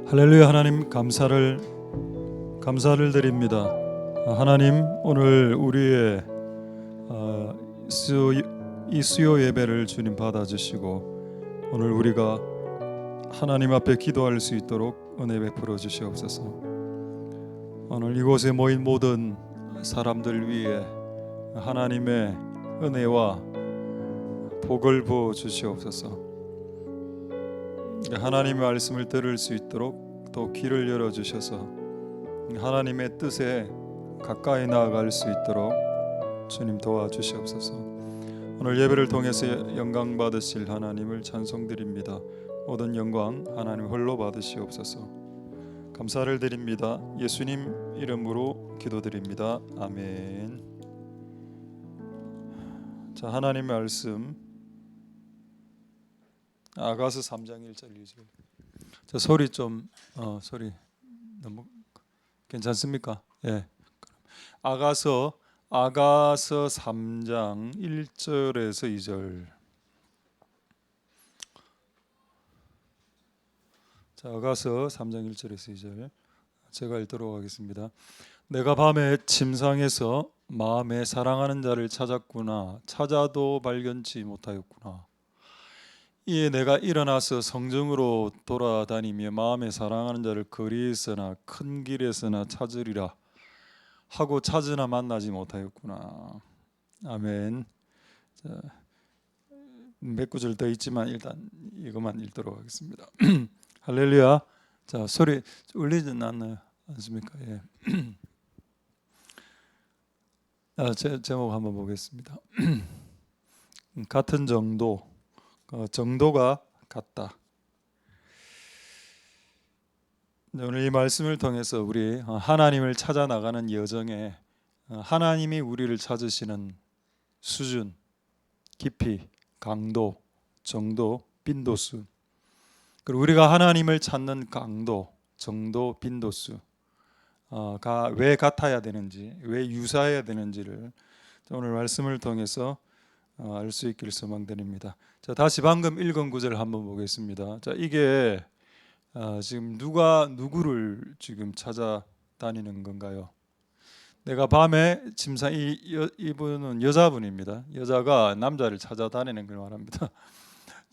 할렐루야. 하나님 감사를 드립니다. 하나님, 오늘 우리의 이 수요 예배를 주님 받아주시고 오늘 우리가 하나님 앞에 기도할 수 있도록 은혜 베풀어 주시옵소서. 오늘 이곳에 모인 모든 사람들 위해 하나님의 은혜와 복을 부어 주시옵소서. 하나님의 말씀을 들을 수 있도록 또 귀를 열어주셔서 하나님의 뜻에 가까이 나아갈 수 있도록 주님 도와주시옵소서. 오늘 예배를 통해서 영광 받으실 하나님을 찬송드립니다. 모든 영광 하나님 홀로 받으시옵소서. 감사를 드립니다. 예수님 이름으로 기도드립니다. 아멘. 자, 하나님의 말씀 아가서 3장 1절 2절. 저 소리 좀 소리 너무 괜찮습니까? 예. 아가서 3장 1절에서 2절. 자, 아가서 3장 1절에서 2절. 제가 읽도록 하겠습니다. 내가 밤에 침상에서 마음에 사랑하는 자를 찾았구나. 찾아도 발견치 못하였구나. 이에 내가 일어나서 성중으로 돌아다니며 마음에 사랑하는 자를 거리에서나 큰 길에서나 찾으리라 하고 찾으나 만나지 못하였구나. 아멘. 자, 몇 구절 더 있지만 일단 이것만 읽도록 하겠습니다. 할렐루야. 자, 소리 울리진 않습니까? 예. 제목 한번 보겠습니다. 같은 정도. 정도가 같다. 오늘 이 말씀을 통해서 우리 하나님을 찾아 나가는 여정에 하나님이 우리를 찾으시는 수준, 깊이, 강도, 정도, 빈도수, 그리고 우리가 하나님을 찾는 강도, 정도, 빈도수가 왜 같아야 되는지, 왜 유사해야 되는지를 오늘 말씀을 통해서 알 수 있기를 소망드립니다. 자, 다시 방금 읽은 구절을 한번 보겠습니다. 자, 이게 지금 누가 누구를 지금 찾아다니는 건가요? 내가 밤에 침상 이분은 여자분입니다. 여자가 남자를 찾아다니는 걸 말합니다.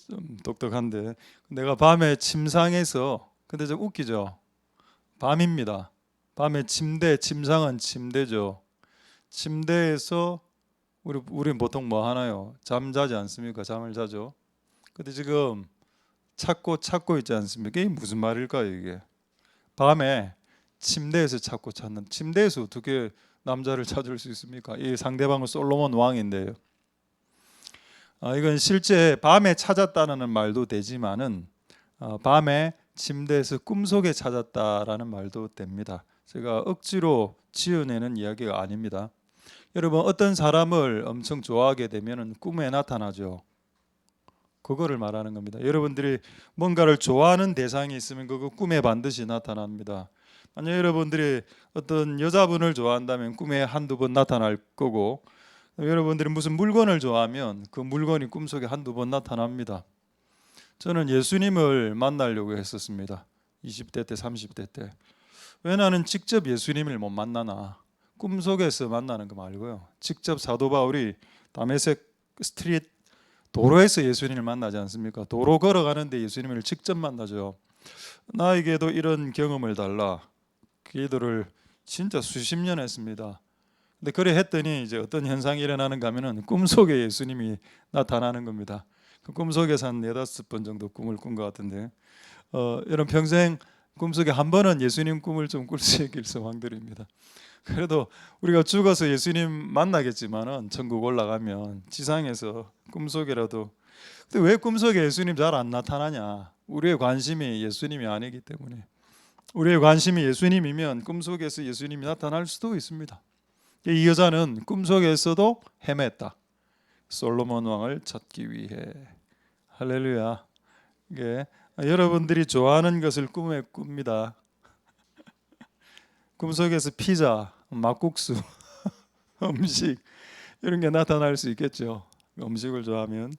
좀 독특한데 내가 밤에 침상에서, 근데 좀 웃기죠. 밤입니다. 밤에 침상은 침대죠. 침대에서 우리는 보통 뭐 하나요? 잠자지 않습니까? 잠을 자죠. 근데 지금 찾고 있지 않습니까? 이게 무슨 말일까요? 이게 밤에 침대에서 찾는, 침대에서 어떻게 남자를 찾을 수 있습니까? 이 상대방은 솔로몬 왕인데요. 이건 실제 밤에 찾았다는 말도 되지만은 밤에 침대에서 꿈속에 찾았다라는 말도 됩니다. 제가 억지로 지어내는 이야기가 아닙니다. 여러분, 어떤 사람을 엄청 좋아하게 되면 꿈에 나타나죠. 그거를 말하는 겁니다. 여러분들이 뭔가를 좋아하는 대상이 있으면 그거 꿈에 반드시 나타납니다. 만약 여러분들이 어떤 여자분을 좋아한다면 꿈에 한두 번 나타날 거고, 여러분들이 무슨 물건을 좋아하면 그 물건이 꿈속에 한두 번 나타납니다. 저는 예수님을 만나려고 했었습니다. 20대 때, 30대 때. 왜 나는 직접 예수님을 못 만나나? 꿈속에서 만나는 거 말고요. 직접 사도 바울이 다메섹 스트리트 도로에서 예수님을 만나지 않습니까? 도로 걸어가는데 예수님을 직접 만나죠. 나에게도 이런 경험을 달라. 기도를 진짜 수십 년 했습니다. 근데 그래 했더니 이제 어떤 현상이 일어나는가 하면은 꿈속에 예수님이 나타나는 겁니다. 그 꿈속에서 한 4-5번 정도 꿈을 꾼 것 같은데 여러분 평생 꿈속에 한 번은 예수님 꿈을 좀 꿀 수 있길 소망드립니다. 그래도 우리가 죽어서 예수님 만나겠지만은 천국 올라가면 지상에서 꿈속이라도. 근데 왜 꿈속에 예수님 잘 안 나타나냐? 우리의 관심이 예수님이 아니기 때문에. 우리의 관심이 예수님이면 꿈속에서 예수님이 나타날 수도 있습니다. 이 여자는 꿈속에서도 헤맸다. 솔로몬 왕을 찾기 위해. 할렐루야. 이게 여러분들이 좋아하는 것을 꿈에 꿉니다. 꿈속에서 피자, 막국수, 음식 이런 게 나타날 수 있겠죠. 음식을 좋아하면.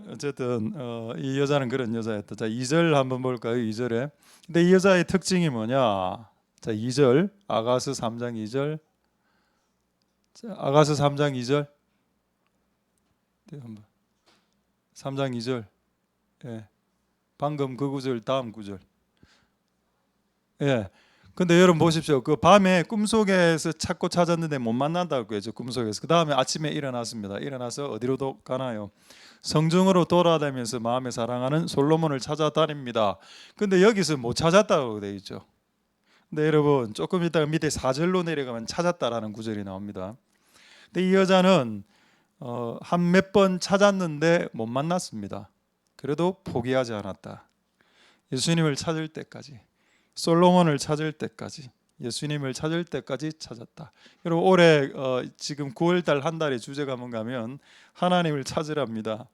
어쨌든 이 여자는 그런 여자였다. 자, 2절 한번 볼까요? 2절에. 근데 이 여자의 특징이 뭐냐? 자, 2절 아가서 3장 2절. 자, 아가서 3장 2절. 네, 한번. 3장 2절. 예. 방금 그 구절 다음 구절. 예. 근데 여러분 보십시오. 그 밤에 꿈속에서 찾고 찾았는데 못 만난다고 했죠. 꿈속에서. 그 다음에 아침에 일어났습니다. 일어나서 어디로 가나요? 성중으로 돌아다니면서 마음에 사랑하는 솔로몬을 찾아다닙니다. 근데 여기서 못 찾았다고 되어 있죠. 근데 여러분 조금 이따가 밑에 4절로 내려가면 찾았다라는 구절이 나옵니다. 근데 이 여자는 한 몇 번 찾았는데 못 만났습니다. 그래도 포기하지 않았다. 예수님을 찾을 때까지, 솔로몬을 찾을 때까지, 예수님을 찾을 때까지 찾았다. 여러분 올해 지금 9월달 한 달의 주제가 뭔가면 하나님을 찾으랍니다.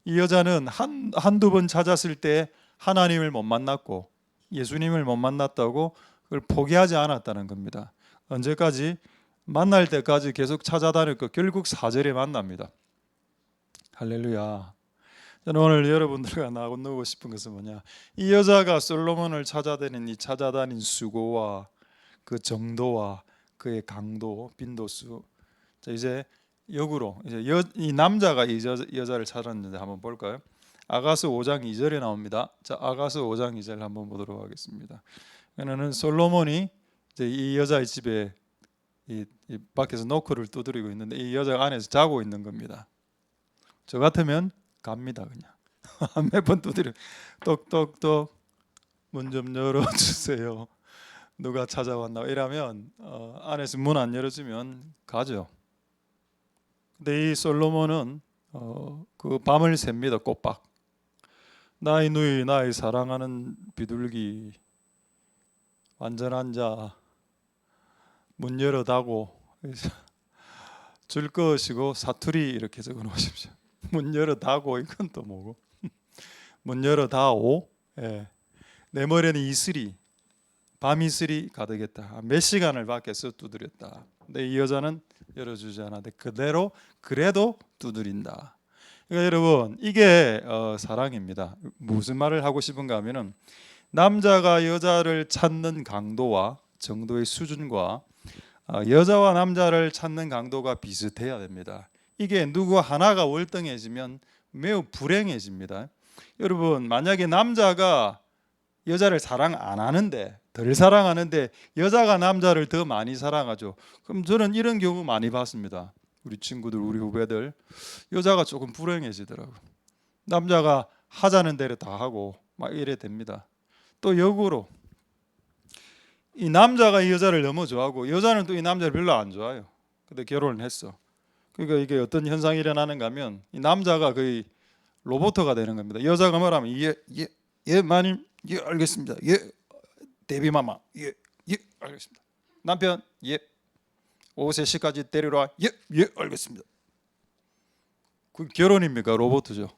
이 여자는 한두 번 찾았을 때 하나님을 못 만났고 예수님을 못 만났다고 그걸 포기하지 않았다는 겁니다. 언제까지? 만날 때까지 계속 찾아다녔고 결국 4절에 만납니다. 할렐루야. 저는 오늘 여러분들과 나누고 싶은 것은 뭐냐, 이 여자가 솔로몬을 찾아다닌 수고와 그 정도와 그의 강도, 빈도수. 자, 이제 역으로 이 남자가 이 여자를 찾았는데 한번 볼까요? 아가서 5장 2절에 나옵니다. 자, 아가서 5장 2절 한번 보도록 하겠습니다. 그는 솔로몬이 이제 이 여자의 집에 이 밖에서 노크를 두드리고 있는데 이 여자가 안에서 자고 있는 겁니다. 저 같으면 갑니다. 그냥 몇 번 두드려, 똑똑똑 문 좀 열어주세요. 누가 찾아왔나 이러면 안에서 문 안 열어주면 가죠. 근데 이 솔로몬은 그 밤을 셉니다. 꼬박. 나의 누이, 나의 사랑하는 비둘기, 완전한 자, 문 열어다고 줄 것이고 사투리 이렇게 적어 놓으십시오. 문 열어다고 이건 또 뭐고? 문 열어다오. 예. 내 머리에는 이슬이, 밤 이슬이 가득했다. 몇 시간을 밖에서 두드렸다. 근데 이 여자는 열어주지 않았는데 그대로 그래도 두드린다. 그러니까 여러분 이게 사랑입니다. 무슨 말을 하고 싶은가 하면은 남자가 여자를 찾는 강도와 정도의 수준과 여자와 남자를 찾는 강도가 비슷해야 됩니다. 이게 누구 하나가 월등해지면 매우 불행해집니다. 여러분 만약에 남자가 여자를 사랑 안 하는데 덜 사랑하는데 여자가 남자를 더 많이 사랑하죠. 그럼 저는 이런 경우 많이 봤습니다. 우리 친구들, 우리 후배들 여자가 조금 불행해지더라고요. 남자가 하자는 대로 다 하고 막 이래 됩니다. 또 역으로 이 남자가 이 여자를 너무 좋아하고 여자는 또 이 남자를 별로 안 좋아해요. 근데 결혼을 했어. 그러니까 이게 어떤 현상이 일어나는가 하면 이 남자가 거의 로봇가 되는 겁니다. 여자가 뭐라면 예 마님, 예 알겠습니다. 예 데뷔마마, 예 알겠습니다. 남편, 예 오후 3시까지 데리러 와, 예 알겠습니다. 그 결혼입니까? 로봇죠.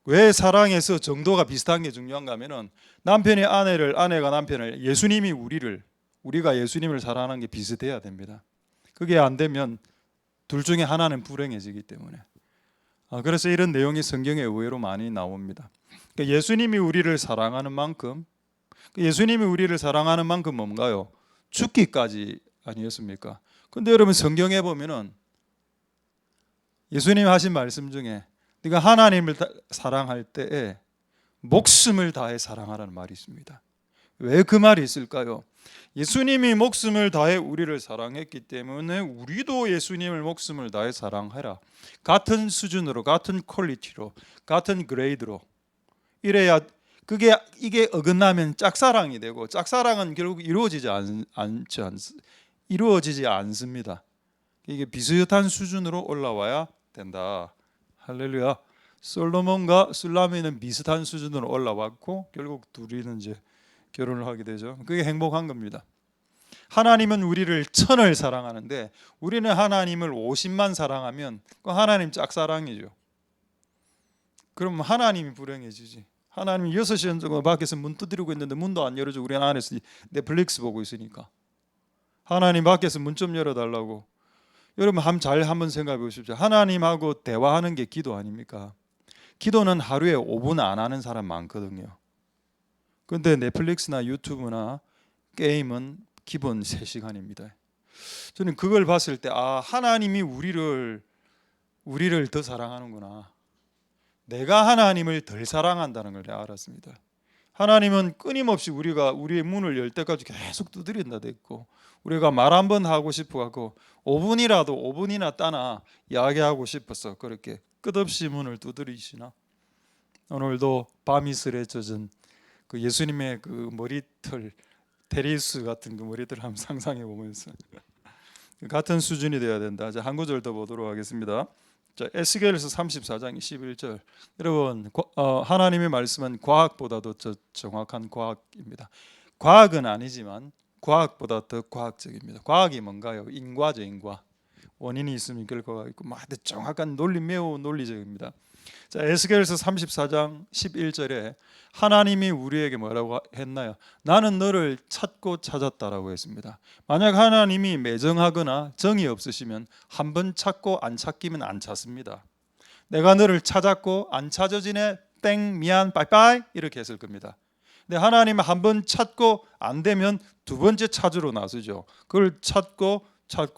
왜 사랑에서 정도가 비슷한 게 중요한가 하면은 남편이 아내를, 아내가 남편을, 예수님이 우리가 예수님을 사랑하는 게 비슷해야 됩니다. 그게 안 되면 둘 중에 하나는 불행해지기 때문에. 그래서 이런 내용이 성경에 의외로 많이 나옵니다. 그러니까 예수님이 우리를 사랑하는 만큼, 뭔가요? 죽기까지 아니었습니까? 근데 여러분 성경에 보면은 예수님 하신 말씀 중에 네가 하나님을 사랑할 때에 목숨을 다해 사랑하라는 말이 있습니다. 왜 그 말이 있을까요? 예수님이 목숨을 다해 우리를 사랑했기 때문에 우리도 예수님을 목숨을 다해 사랑하라. 같은 수준으로, 같은 퀄리티로, 같은 그레이드로. 이래야 이게 어긋나면 짝사랑이 되고, 짝사랑은 결국 이루어지지 않습니다. 이게 비슷한 수준으로 올라와야 된다. 할렐루야. 솔로몬과 술라미는 비슷한 수준으로 올라왔고 결국 둘이는 이제 결혼을 하게 되죠. 그게 행복한 겁니다. 하나님은 우리를 1000을 사랑하는데 우리는 하나님을 50만 사랑하면 그 하나님 짝사랑이죠. 그럼 하나님이 불행해지지. 하나님이 6시간 정도 밖에서 문 두드리고 있는데 문도 안 열어주고 우리는 안에서 넷플릭스 보고 있으니까. 하나님 밖에서 문 좀 열어달라고. 여러분 한번 생각해 보십시오. 하나님하고 대화하는 게 기도 아닙니까? 기도는 하루에 5분 안 하는 사람 많거든요. 근데 넷플릭스나 유튜브나 게임은 기본 3시간입니다. 저는 그걸 봤을 때 하나님이 우리를 더 사랑하는구나. 내가 하나님을 덜 사랑한다는 걸 알았습니다. 하나님은 끊임없이 우리의 문을 열 때까지 계속 두드린다 됐고, 우리가 말 한 번 하고 싶어 갖고 5분이나 따나 이야기하고 싶어서 그렇게 끝없이 문을 두드리시나. 오늘도 밤이슬에 젖은 그 예수님의 그 머리털, 테리우스 같은 그 머리털 한번 상상해 보면서 같은 수준이 되어야 된다. 이제 한 구절 더 보도록 하겠습니다. 자, 에스겔서 34장 11절. 여러분, 하나님의 말씀은 과학보다도 정확한 과학입니다. 과학은 아니지만 과학보다 더 과학적입니다. 과학이 뭔가요? 인과죠, 인과. 원인이 있으면 이끌 거가 있고, 정확한 매우 논리적입니다. 자, 에스겔서 34장 11절에 하나님이 우리에게 뭐라고 했나요? 나는 너를 찾고 찾았다라고 했습니다. 만약 하나님이 매정하거나 정이 없으시면 한 번 찾고 안 찾기면 안 찾습니다. 내가 너를 찾았고 안 찾아지네, 땡, 미안, 빠이빠이 이렇게 했을 겁니다. 근데 하나님은 한 번 찾고 안 되면 두 번째 찾으러 나서죠. 그걸 찾고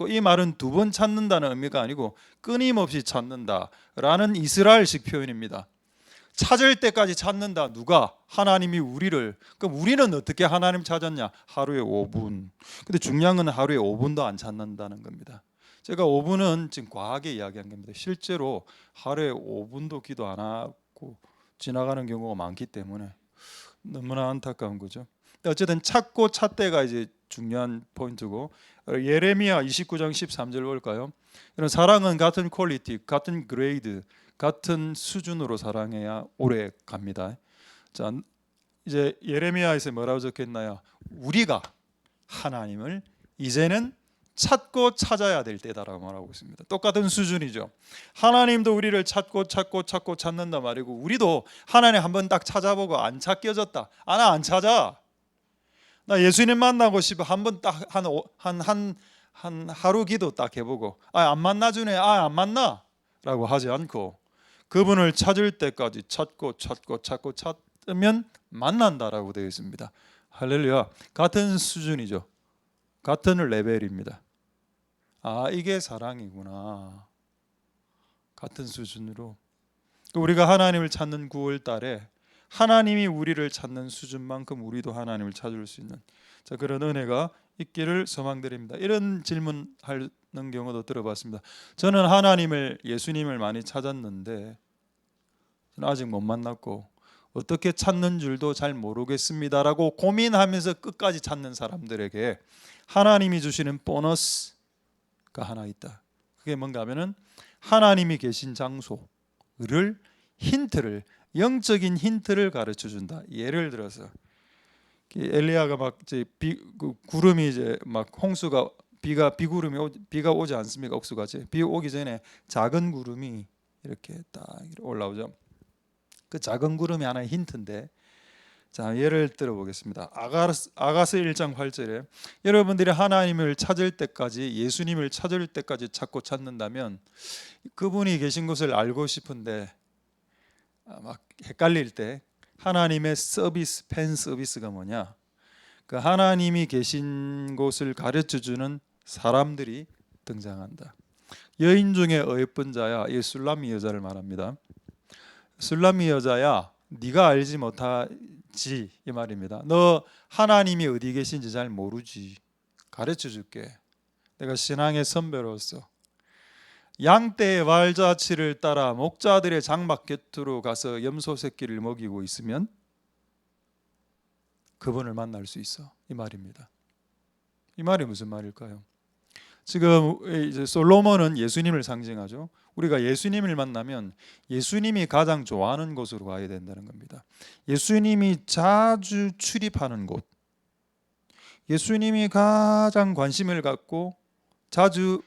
이 말은 두 번 찾는다는 의미가 아니고 끊임없이 찾는다라는 이스라엘식 표현입니다. 찾을 때까지 찾는다. 누가? 하나님이 우리를. 그럼 우리는 어떻게 하나님 찾았냐? 하루에 5분. 근데 중요한 건 하루에 5분도 안 찾는다는 겁니다. 제가 5분은 지금 과하게 이야기한 겁니다. 실제로 하루에 5분도 기도 안 하고 지나가는 경우가 많기 때문에 너무나 안타까운 거죠. 어쨌든 찾고 찾대가 이제 중요한 포인트고, 예레미야 29장 13절 볼까요? 이런 사랑은 같은 퀄리티, 같은 그레이드, 같은 수준으로 사랑해야 오래 갑니다. 자, 이제 예레미야에서 뭐라고 적혔나요? 우리가 하나님을 이제는 찾고 찾아야 될 때다라고 말하고 있습니다. 똑같은 수준이죠. 하나님도 우리를 찾고 찾는다 말이고, 우리도 하나님 한번 딱 찾아보고 안 찾겨졌다. 나 안 찾아. 나 예수님 만나고 싶어. 한번 딱 한 하루 기도 딱 해보고 안 만나주네. 안 만나라고 하지 않고 그분을 찾을 때까지 찾고 찾으면 만난다라고 되어 있습니다. 할렐루야. 같은 수준이죠. 같은 레벨입니다. 이게 사랑이구나. 같은 수준으로 우리가 하나님을 찾는 9월 달에 하나님이 우리를 찾는 수준만큼 우리도 하나님을 찾을 수 있는 그런 은혜가 있기를 소망드립니다. 이런 질문하는 경우도 들어봤습니다. 저는 예수님을 많이 찾았는데 저는 아직 못 만났고 어떻게 찾는 줄도 잘 모르겠습니다라고 고민하면서 끝까지 찾는 사람들에게 하나님이 주시는 보너스가 하나 있다. 그게 뭔가 하면은 하나님이 계신 장소를 영적인 힌트를 가르쳐 준다. 예를 들어서 엘리야가 구름이 이제 홍수가 비가 오지 않습니까? 억수같이 비 오기 전에 작은 구름이 이렇게 딱 올라오죠. 그 작은 구름이 하나의 힌트인데, 자, 예를 들어 보겠습니다. 아가서 1장 8절에 여러분들이 하나님을 찾을 때까지, 예수님을 찾을 때까지 찾고 찾는다면 그분이 계신 곳을 알고 싶은데 헷갈릴 때 하나님의 팬 서비스가 뭐냐? 그 하나님이 계신 곳을 가르쳐 주는 사람들이 등장한다. 여인 중에 어예쁜 자야, 이 술람미 여자를 말합니다. 술람미 여자야, 네가 알지 못하지 이 말입니다. 너 하나님이 어디 계신지 잘 모르지. 가르쳐 줄게. 내가 신앙의 선배로서 양떼의 발자취를 따라 목자들의 장막 곁으로 가서 염소 새끼를 먹이고 있으면 그분을 만날 수 있어. 이 말입니다. 이 말이 무슨 말일까요? 지금 이제 솔로몬은 예수님을 상징하죠. 우리가 예수님을 만나면 예수님이 가장 좋아하는 곳으로 가야 된다는 겁니다. 예수님이 자주 출입하는 곳, 예수님이 가장 관심을 갖고 자주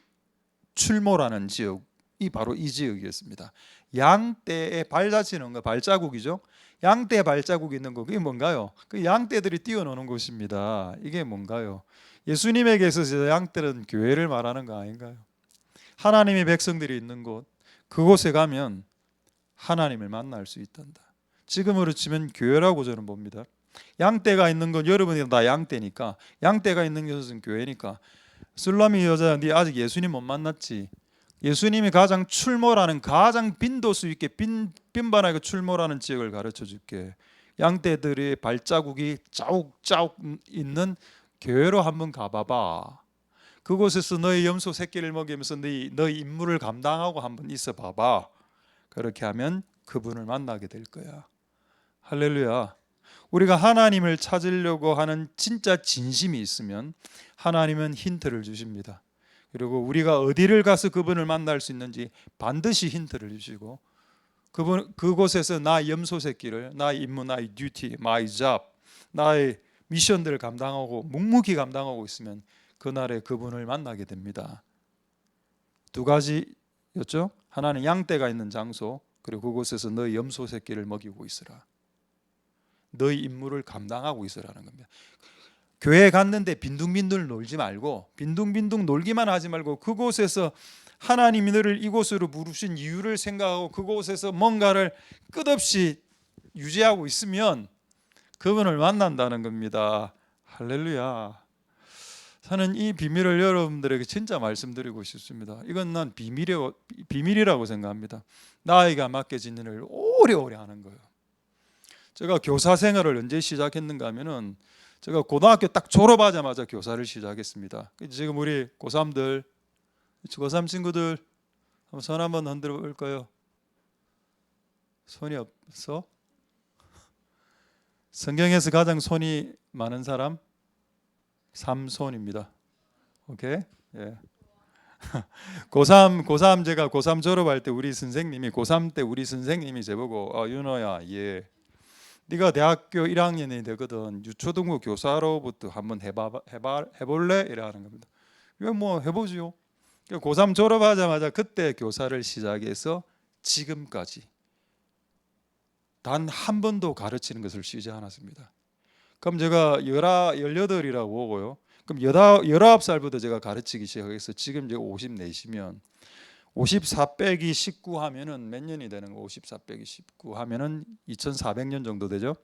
출몰하는 지역이 바로 이 지역이었습니다. 양떼의 발자취는 거, 발자국이죠. 양떼의 발자국이 있는 거, 그게 뭔가요? 그 양떼들이 뛰어노는 곳입니다. 이게 뭔가요? 예수님에게 있어서 양떼는 교회를 말하는 거 아닌가요? 하나님의 백성들이 있는 곳, 그곳에 가면 하나님을 만날 수 있단다. 지금으로 치면 교회라고 저는 봅니다. 양떼가 있는 건 여러분이 다 양떼니까, 양떼가 있는 것은 교회니까. 술라미 여자, 네 아직 예수님 못 만났지? 예수님이 가장 출몰하는, 가장 빈도수 있게 빈번하게 출몰하는 지역을 가르쳐 줄게. 양떼들의 발자국이 짜욱짜욱 있는 교회로 한번 가봐봐. 그곳에서 너의 염소 새끼를 먹이면서 너의 임무를 감당하고 한번 있어 봐봐. 그렇게 하면 그분을 만나게 될 거야. 할렐루야. 우리가 하나님을 찾으려고 하는 진짜 진심이 있으면 하나님은 힌트를 주십니다. 그리고 우리가 어디를 가서 그분을 만날 수 있는지 반드시 힌트를 주시고, 그곳에서 나의 염소 새끼를, 나의 임무, 나의 듀티, 마이 잡, 나의 미션들을 감당하고 묵묵히 감당하고 있으면 그날에 그분을 만나게 됩니다. 두 가지였죠. 하나는 양떼가 있는 장소, 그리고 그곳에서 너의 염소 새끼를 먹이고 있으라. 너의 임무를 감당하고 있으라는 겁니다. 교회에 갔는데 빈둥빈둥 놀지 말고, 빈둥빈둥 놀기만 하지 말고, 그곳에서 하나님이 너를 이곳으로 부르신 이유를 생각하고 그곳에서 뭔가를 끝없이 유지하고 있으면 그분을 만난다는 겁니다. 할렐루야. 저는 이 비밀을 여러분들에게 진짜 말씀드리고 싶습니다. 이건 난 비밀이라고 생각합니다. 나에게 맡겨진 일을 오래오래 하는 거예요. 제가 교사 생활을 언제 시작했는가 하면은, 제가 고등학교 딱 졸업하자마자 교사를 시작했습니다. 지금 우리 고3들, 고3 친구들 한번 손 한번 흔들어 볼까요? 손이 없어? 성경에서 가장 손이 많은 사람? 삼손입니다. 오케이? 예. 고3 제가 고3 졸업할 때 우리 선생님이, 고3 때 우리 선생님이 저보고, 윤호야, 예, 네가 대학교 1학년이 되거든 유초등부 교사로부터 한번 해볼래? 이러는 겁니다. 이거 뭐 해보지요. 고3 졸업하자마자 그때 교사를 시작해서 지금까지 단 한 번도 가르치는 것을 쉬지 않았습니다. 그럼 제가 18이라고 보고요. 그럼 19살부터 제가 가르치기 시작해서 지금 제가 54시면 54 빼기 19 하면은 몇 년이 되는 거? 54 빼기 19 하면은 2400년 정도 되죠?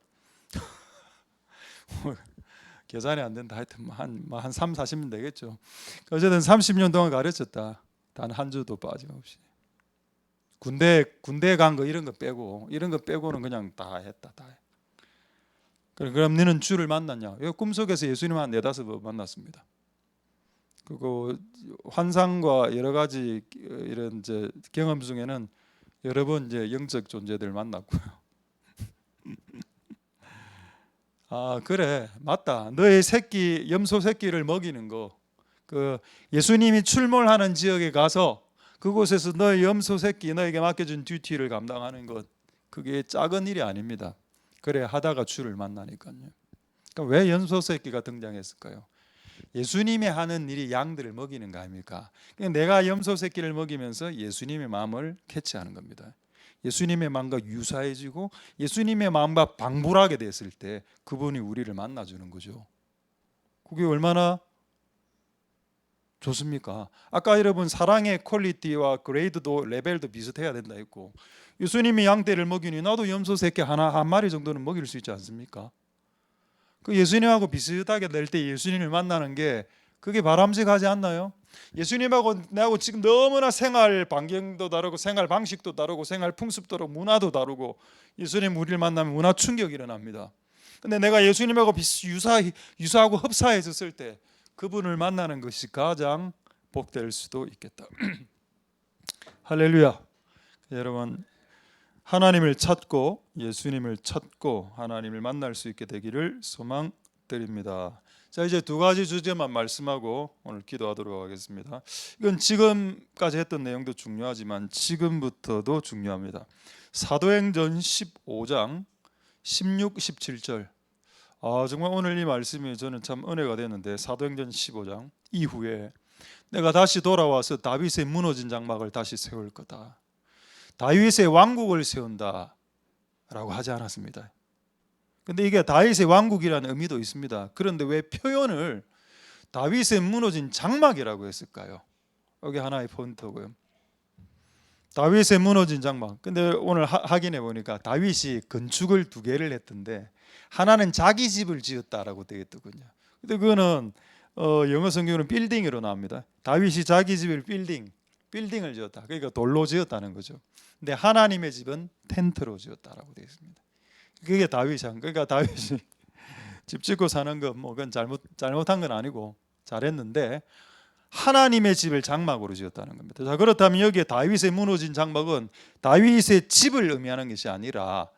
계산이 안 된다. 하여튼 한 3, 40년 되겠죠. 어쨌든 30년 동안 가르쳤다. 단 한 주도 빠짐없이. 군대 간 거 이런 거 빼고는 그냥 다 했다. 다 해. 그럼 너는 주를 만났냐? 꿈속에서 예수님 한 4-5번 만났습니다. 그리고 환상과 여러 가지 이런 이제 경험 중에는 여러 번 이제 영적 존재들 만났고요. 아, 그래, 맞다. 너의 새끼, 염소 새끼를 먹이는 거, 그 예수님이 출몰하는 지역에 가서 그곳에서 너의 염소 새끼, 너에게 맡겨준 듀티를 감당하는 것, 그게 작은 일이 아닙니다. 그래 하다가 주를 만나니까요. 그러니까 왜 염소 새끼가 등장했을까요? 예수님이 하는 일이 양들을 먹이는 거 아닙니까? 그러니까 내가 염소 새끼를 먹이면서 예수님의 마음을 캐치하는 겁니다. 예수님의 마음과 유사해지고 예수님의 마음과 방불하게 됐을 때 그분이 우리를 만나주는 거죠. 그게 얼마나 좋습니까? 아까 여러분 사랑의 퀄리티와 그레이드도 레벨도 비슷해야 된다 했고, 예수님이 양떼를 먹이니 나도 염소 새끼 한 마리 정도는 먹일 수 있지 않습니까? 그 예수님하고 비슷하게 될 때 예수님을 만나는 게 그게 바람직하지 않나요? 예수님하고 나하고 지금 너무나 생활 반경도 다르고 생활 방식도 다르고 생활 풍습도 다르고 문화도 다르고, 예수님 우리를 만나면 문화 충격이 일어납니다. 근데 내가 예수님하고 유사하고 흡사해졌을 때 그분을 만나는 것이 가장 복될 수도 있겠다. 할렐루야. 여러분, 하나님을 찾고 예수님을 찾고 하나님을 만날 수 있게 되기를 소망드립니다. 자, 이제 두 가지 주제만 말씀하고 오늘 기도하도록 하겠습니다. 이건 지금까지 했던 내용도 중요하지만 지금부터도 중요합니다. 사도행전 15장 16, 17절. 정말 오늘 이 말씀이 저는 참 은혜가 되는데, 사도행전 15장 이후에 내가 다시 돌아와서 다윗의 무너진 장막을 다시 세울 거다, 다윗의 왕국을 세운다 라고 하지 않았습니다. 근데 이게 다윗의 왕국이라는 의미도 있습니다. 그런데 왜 표현을 다윗의 무너진 장막이라고 했을까요? 이게 하나의 포인트고요. 다윗의 무너진 장막. 근데 오늘 확인해 보니까 다윗이 건축을 2개를 했던데 하나는 자기 집을 지었다라고 되어 있더군요. 근데 그거는 영어 성경으로는 빌딩으로 나옵니다. 다윗이 자기 집을 빌딩을 지었다. 그러니까 돌로 지었다는 거죠. 근데 하나님의 집은 텐트로 지었다라고 되어 있습니다. 그게 다윗이 한. 그러니까 다윗이 집 짓고 사는 거 뭐 그건 잘못한 건 아니고 잘했는데 하나님의 집을 장막으로 지었다는 겁니다. 자, 그렇다면 여기에 다윗의 무너진 장막은 다윗의 집을 의미하는 것이 아니라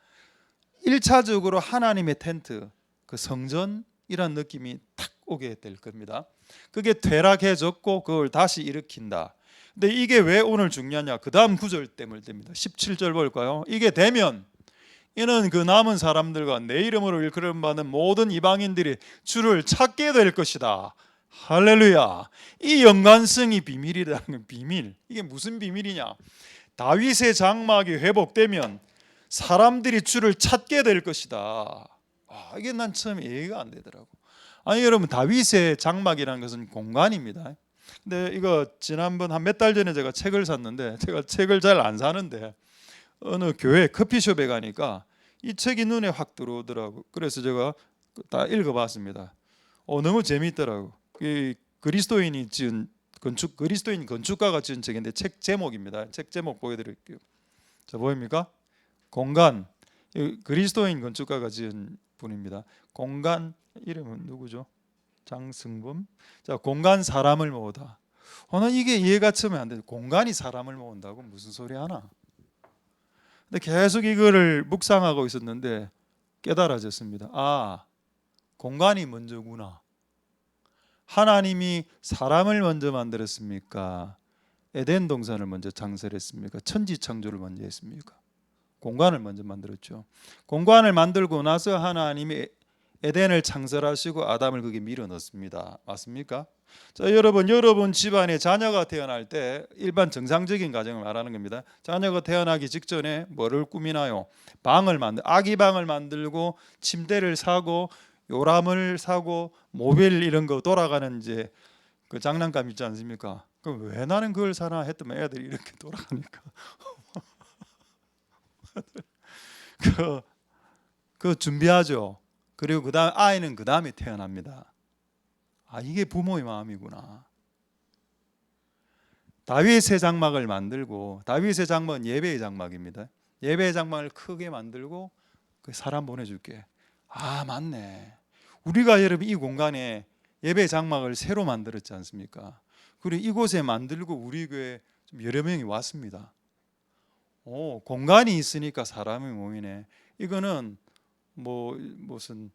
1차적으로 하나님의 텐트, 그 성전이란 느낌이 탁 오게 될 겁니다. 그게 퇴락해졌고 그걸 다시 일으킨다. 근데 이게 왜 오늘 중요하냐? 그 다음 구절 때문에 됩니다. 17절 볼까요? 이게 되면 이는 그 남은 사람들과 내 이름으로 일컬음 받는 모든 이방인들이 주를 찾게 될 것이다. 할렐루야. 이 연관성이 비밀이라는 건 비밀. 이게 무슨 비밀이냐? 다윗의 장막이 회복되면 사람들이 주를 찾게 될 것이다. 이게 난 처음에 이해가 안 되더라고. 아니 여러분, 다윗의 장막이라는 것은 공간입니다. 근데 이거 지난번 한 몇 달 전에 제가 책을 샀는데, 제가 책을 잘 안 사는데 어느 교회 커피숍에 가니까 이 책이 눈에 확 들어오더라고. 그래서 제가 다 읽어봤습니다. 너무 재미있더라고. 이 그리스도인 건축가가 지은 책인데 책 제목입니다. 책 제목 보여드릴게요. 자, 보입니까? 공간. 그리스도인 건축가가 지은 분입니다. 공간, 이름은 누구죠? 장승범. 자, 공간 사람을 모으다. 난 이게 이해가 처음에 안 돼. 공간이 사람을 모은다고 무슨 소리 하나? 근데 계속 이거를 묵상하고 있었는데 깨달아졌습니다. 공간이 먼저구나. 하나님이 사람을 먼저 만들었습니까? 에덴 동산을 먼저 창설했습니까? 천지 창조를 먼저 했습니까? 공간을 먼저 만들었죠. 공간을 만들고 나서 하나님이 에덴을 창설하시고 아담을 거기에 밀어 넣습니다. 맞습니까? 자, 여러분 집안에 자녀가 태어날 때 일반 정상적인 가정을 말하는 겁니다. 자녀가 태어나기 직전에 뭐를 꾸미나요? 아기 방을 만들고 침대를 사고 요람을 사고 모빌 이런 거 돌아가는 이제 그 장난감 있지 않습니까? 그럼 왜 나는 그걸 사나 했더니 애들이 이렇게 돌아가니까 그 준비하죠. 그리고 그다음 아이는 그 다음에 태어납니다. 이게 부모의 마음이구나. 다윗의 장막을 만들고, 다윗의 장막은 예배의 장막입니다. 예배의 장막을 크게 만들고 그 사람 보내줄게. 맞네. 우리가 여러분 이 공간에 예배 장막을 새로 만들었지 않습니까? 그리고 이곳에 만들고 우리 교회 좀 여러 명이 왔습니다. 공간이 있으니까 사람이 모이네. 이거는 무슨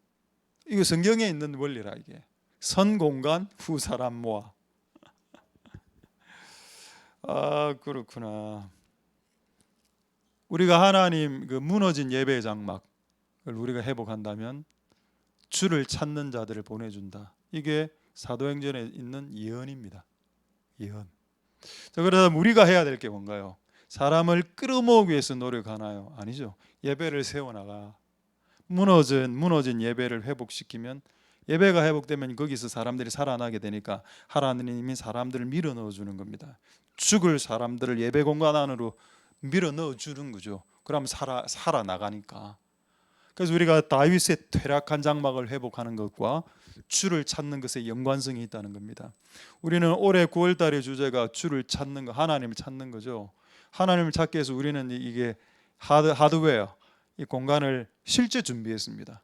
이거 성경에 있는 원리라. 이게 선 공간 후 사람 모아. 그렇구나. 우리가 하나님 그 무너진 예배의 장막을 우리가 회복한다면 주를 찾는 자들을 보내준다. 이게 사도행전에 있는 예언입니다. 예언. 자, 그러면 우리가 해야 될 게 뭔가요? 사람을 끌어모으기 위해서 노력하나요? 아니죠. 예배를 세워나가. 무너진 예배를 회복시키면, 예배가 회복되면 거기서 사람들이 살아나게 되니까 하나님이 사람들을 밀어 넣어주는 겁니다. 죽을 사람들을 예배 공간 안으로 밀어 넣어주는 거죠. 그러면 살아나가니까. 그래서 우리가 다윗의 퇴락한 장막을 회복하는 것과 주를 찾는 것에 연관성이 있다는 겁니다. 우리는 올해 9월 달의 주제가 주를 찾는 거, 하나님을 찾는 거죠. 하나님을 찾기 위해서 우리는 이게 하드웨어, 이 공간을 실제 준비했습니다.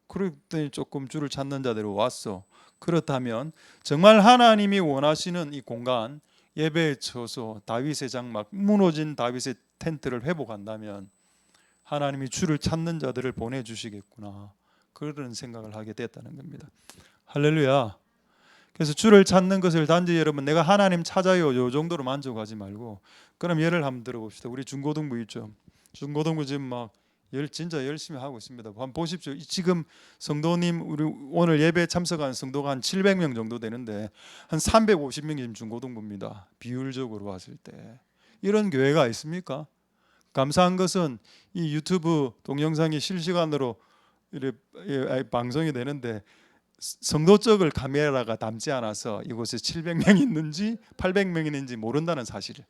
그랬더니 조금 주를 찾는 자들이 왔어. 그렇다면 정말 하나님이 원하시는 이 공간, 예배의 처소, 다윗의 장막, 무너진 다윗의 텐트를 회복한다면 하나님이 주를 찾는 자들을 보내주시겠구나, 그런 생각을 하게 됐다는 겁니다. 할렐루야. 그래서 주를 찾는 것을 단지 여러분 내가 하나님 찾아요 요 정도로 만족하지 말고, 그럼 예를 한번 들어봅시다. 우리 중고등부 있죠. 중고등부 지금 진짜 열심히 하고 있습니다. 한번 보십시오. 지금 성도님, 우리 오늘 예배 참석한 성도가 한 700명 정도 되는데 한 350명이 지금 중고등부입니다. 비율적으로 봤을 때. 이런 교회가 있습니까? 감사한 것은 이 유튜브 동영상이 실시간으로 이렇게 방송이 되는데 성도적을 카메라가 담지 않아서 이곳에 700명이 있는지 800명이 있는지 모른다는 사실을,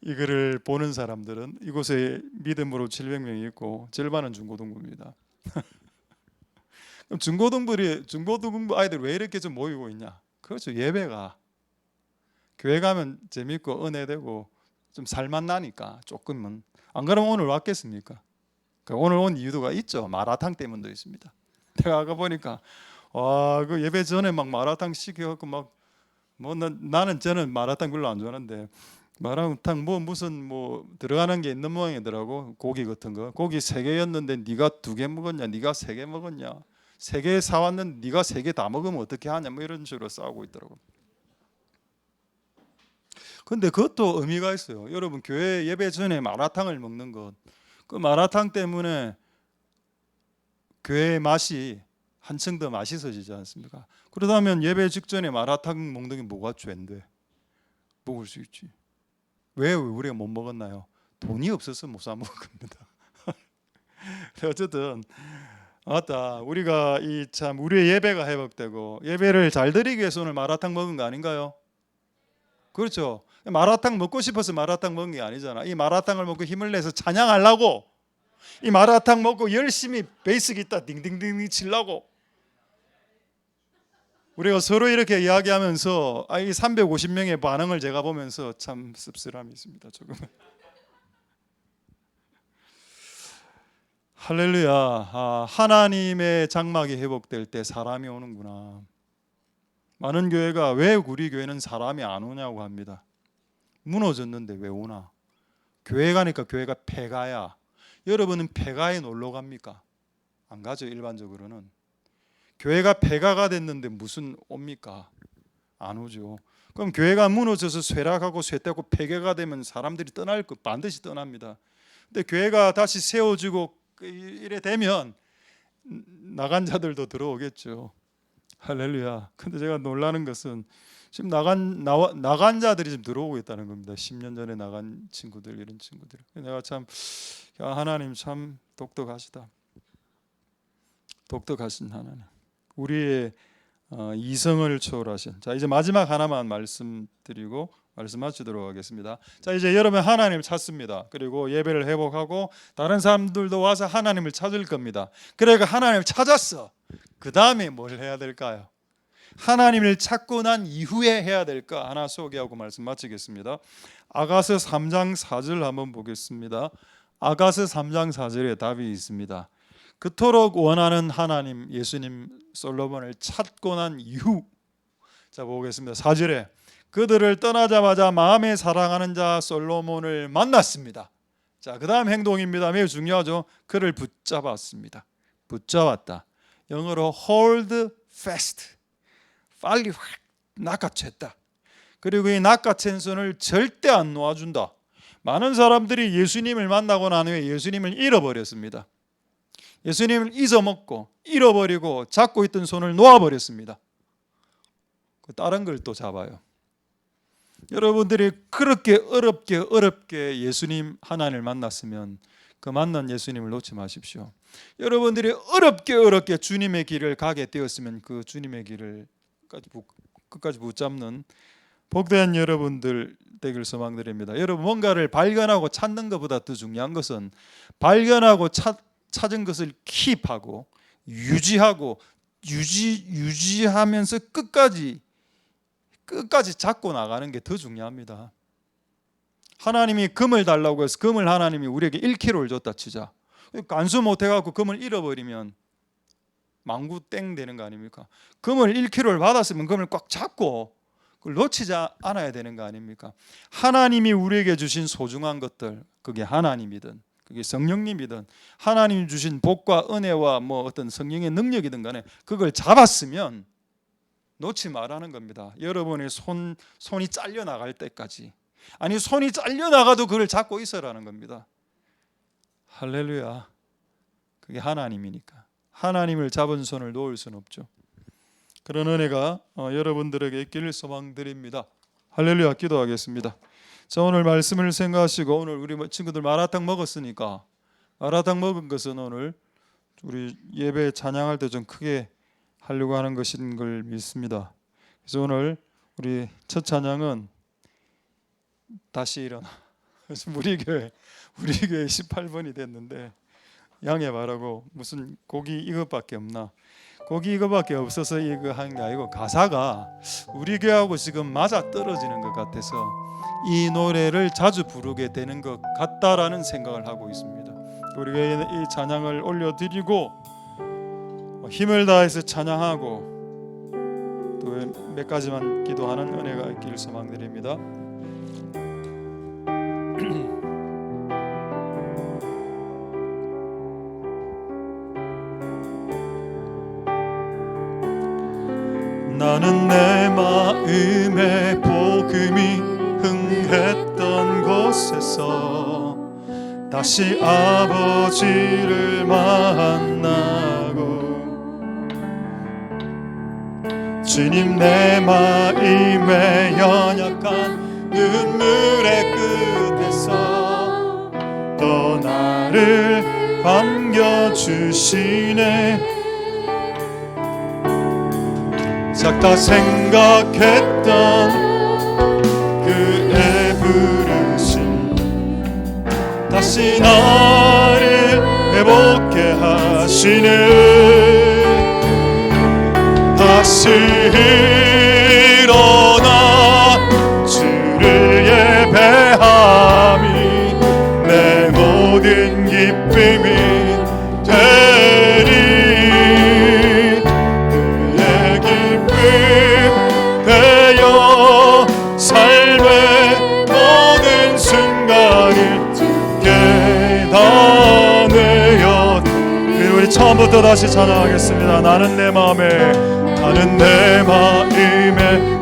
이거를 보는 사람들은 이곳에 믿음으로 700명이 있고 절반은 중고등부입니다. 그럼 중고등부 아이들 왜 이렇게 좀 모이고 있냐? 그렇죠. 예배가 교회 가면 재밌고 은혜되고 좀 살맛 나니까 조금은. 안 그러면 오늘 왔겠습니까? 오늘 온 이유가 있죠. 마라탕 때문도 있습니다. 내가 아까 보니까 와, 그 예배 전에 막 마라탕 시켜갖고 막 나는 저는 마라탕 별로 안 좋아하는데 마라탕 무슨 들어가는 게 있는 모양이더라고. 고기 같은 거. 고기 3개였는데 네가 2개 먹었냐? 네가 3개 먹었냐? 3개 사왔는데 네가 3개 다 먹으면 어떻게 하냐? 이런 식으로 싸우고 있더라고. 근데 그것도 의미가 있어요. 여러분, 교회 예배 전에 마라탕을 먹는 것, 그 마라탕 때문에 교회의 맛이 한층 더 맛있어지지 않습니까? 그러다면 예배 직전에 마라탕 먹는 게 뭐가 죄인데? 먹을 수 있지. 왜 우리가 못 먹었나요? 돈이 없어서 못 사 먹은 겁니다. 어쨌든 맞다. 우리가 우리의 예배가 회복되고 예배를 잘 드리기 위해서 오늘 마라탕 먹은 거 아닌가요? 그렇죠. 마라탕 먹고 싶어서 마라탕 먹은 게 아니잖아. 이 마라탕을 먹고 힘을 내서 찬양하려고, 이 마라탕 먹고 열심히 베이스 기타 딩딩딩 치려고. 우리가 서로 이렇게 이야기하면서 이 350명의 반응을 제가 보면서 참 씁쓸함이 있습니다. 조금. 할렐루야. 하나님의 장막이 회복될 때 사람이 오는구나. 많은 교회가 왜 우리 교회는 사람이 안 오냐고 합니다. 무너졌는데 왜 오나? 교회 가니까 교회가 폐가야. 여러분은 폐가에 놀러 갑니까? 안 가죠. 일반적으로는. 교회가 폐가가 됐는데 무슨 옵니까? 안 오죠. 그럼 교회가 무너져서 쇠락하고 쇠퇴하고 폐괴가 되면 사람들이 떠날 거 반드시 떠납니다. 근데 교회가 다시 세워지고 이래 되면 나간 자들도 들어오겠죠. 할렐루야. 근데 제가 놀라는 것은 지금 나간 자들이 지금 들어오고 있다는 겁니다. 10년 전에 나간 친구들, 이런 친구들. 내가 참 하나님 참 독특하시다. 독특하신 하나님. 우리의 이성을 초월하신. 자, 이제 마지막 하나만 말씀드리고 말씀 마치도록 하겠습니다. 자, 이제 여러분 하나님을 찾습니다. 그리고 예배를 회복하고 다른 사람들도 와서 하나님을 찾을 겁니다. 그러니까 하나님을 찾았어. 그 다음에 뭘 해야 될까요? 하나님을 찾고 난 이후에 해야 될까 하나 소개하고 말씀 마치겠습니다. 아가서 3장 4절 한번 보겠습니다. 아가서 3장 4절에 답이 있습니다. 그토록 원하는 하나님 예수님 솔로몬을 찾고 난 이후, 자 보겠습니다. 4절에 그들을 떠나자마자 마음에 사랑하는 자 솔로몬을 만났습니다. 자, 그 다음 행동입니다. 매우 중요하죠. 그를 붙잡았습니다. 붙잡았다. 영어로 hold fast. 빨리 확 낚아챘다. 그리고 이 낚아챈 손을 절대 안 놓아준다. 많은 사람들이 예수님을 만나고 난 후에 예수님을 잃어버렸습니다. 예수님을 잊어먹고 잃어버리고 잡고 있던 손을 놓아버렸습니다. 다른 걸 또 잡아요. 여러분들이 그렇게 어렵게 예수님 하나님을 만났으면 그 만난 예수님을 놓지 마십시오. 여러분들이 어렵게 주님의 길을 가게 되었으면 그 주님의 길을 끝까지 붙잡는 복된 여러분들 되길 소망드립니다. 여러분, 뭔가를 발견하고 찾는 것보다 더 중요한 것은 발견하고 찾은 것을 킵하고 유지하면서 끝까지 잡고 나가는 게 더 중요합니다. 하나님이 금을 달라고 해서 금을 하나님이 우리에게 1kg를 줬다 치자. 간수 못해갖고 금을 잃어버리면 망구 땡 되는 거 아닙니까? 금을 1kg를 받았으면 금을 꽉 잡고 그걸 놓치지 않아야 되는 거 아닙니까? 하나님이 우리에게 주신 소중한 것들, 그게 하나님이든 그게 성령님이든 하나님이 주신 복과 은혜와 어떤 성령의 능력이든 간에 그걸 잡았으면 놓지 말라는 겁니다. 여러분의 손이 잘려나갈 때까지, 아니 손이 잘려나가도 그걸 잡고 있어라는 겁니다. 할렐루야. 그게 하나님이니까. 하나님을 잡은 손을 놓을 수는 없죠. 그런 은혜가 여러분들에게 있기를 소망드립니다. 할렐루야. 기도하겠습니다. 자, 오늘 말씀을 생각하시고 오늘 우리 친구들 마라탕 먹었으니까 마라탕 먹은 것은 오늘 우리 예배 찬양할 때 좀 크게 하려고 하는 것인 걸 믿습니다. 그래서 오늘 우리 첫 찬양은 다시 일어나. 그래서 우리 교회 18번이 됐는데 양해 바라고, 무슨 곡이 이것밖에 없나? 곡이 이거밖에 없어서 이거 하는 게 아니고 가사가 우리 교회하고 지금 맞아 떨어지는 것 같아서 이 노래를 자주 부르게 되는 것 같다라는 생각을 하고 있습니다. 우리 교회에 이 찬양을 올려드리고 힘을 다해서 찬양하고 또 몇 가지만 기도하는 은혜가 있기를 소망드립니다. 나는 내 마음에 복음이 흥했던 곳에서 다시 아버지를 만나고, 주님 내 마음에 연약한 눈물의 끝에서 또 나를 반겨주시네. 작다 생각했던 그의 부르심 다시 나를 회복케 하시네. 다시 일어나 주를 예배함이 내 모든 기쁨이 되리. 그의 기쁨 되어 삶의 모든 순간을 깨닫네요. 우리 처음부터 다시 찬양하겠습니다. 나는 내 마음에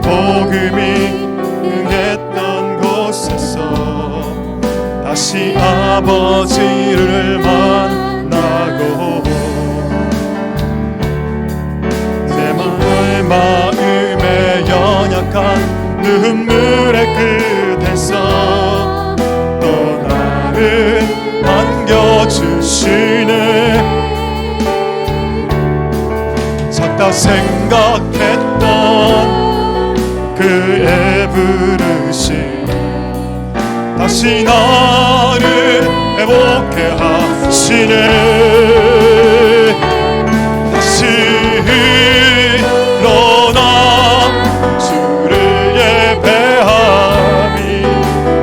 복음이 응했던 곳에서 다시 아버지를 만나고, 내 마음에 연약한 눈물의 끝에서 또 나를 안겨주시네. 작다 생각했던 그의 부르심 다시 나를 회복케 하시네. 다시 일어나 주를 예배함이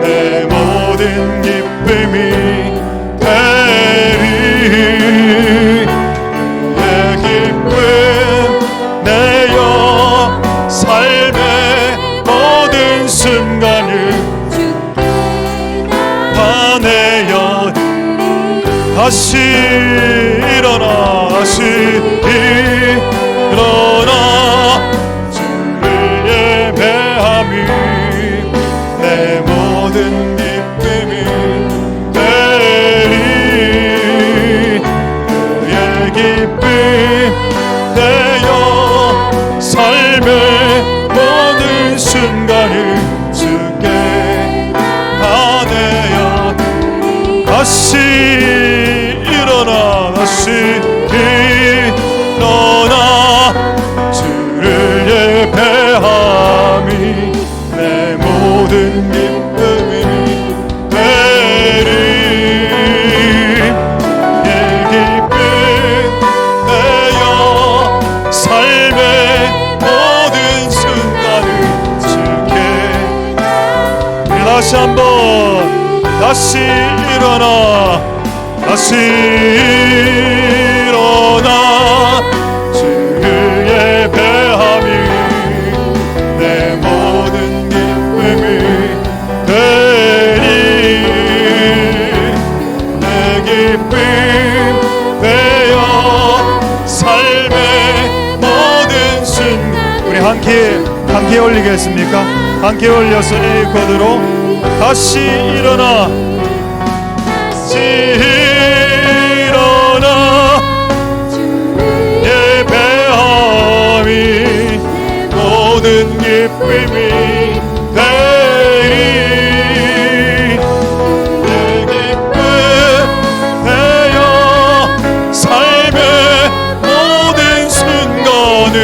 내 모든 기쁨이 되리. 그의 기쁨 내어 삶의 모든 순간을 다내어 다시 일어나 주를 예배함이 내 모든 기쁨이 되리. 그의 기쁨 되어 삶의 모든 순간을 주께 다내어 다시 일어나 주를 예배함이 내 모든 기쁨이 되리. 내 기쁨 되어 삶의 모든 순간을 주께. 다시 한번 다시 일어나 주를 예배함이 내 모든 기쁨이 되리. 내 기쁨 되어 삶의 모든 순간. 우리 함께 올리겠습니까? 함께 올려서 이 코드로 다시 일어나 예배함이 모든 기쁨이 되리. 내 기쁨 되어 삶의 모든 순간을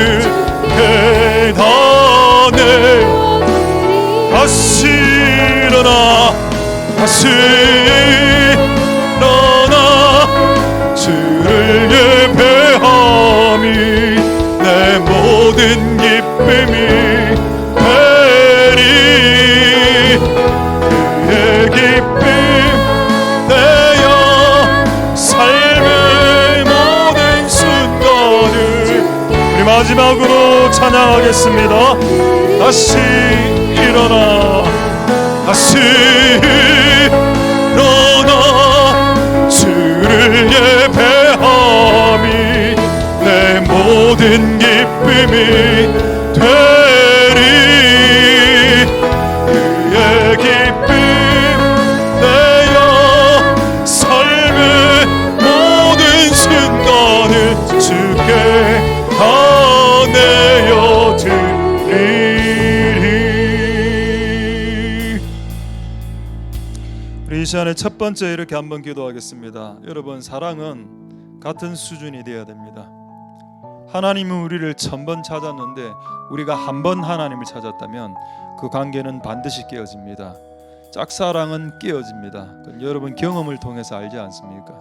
모든 기쁨이 되리. 그의 기쁨 되어 삶의 모든 순간을. 우리 마지막으로 찬양하겠습니다. 다시 일어나, 다시 일어나 주를 예배함이 내 모든 기쁨이 되리. 그의 기쁨 되어 삶의 모든 순간을 주께 다 내어드리리. 우리 이 시간에 첫 번째 이렇게 한번 기도하겠습니다. 여러분, 사랑은 같은 수준이 되어야 됩니다. 하나님은 우리를 1000번 찾았는데 우리가 한 번 하나님을 찾았다면 그 관계는 반드시 깨어집니다. 짝사랑은 깨어집니다. 그건 여러분 경험을 통해서 알지 않습니까?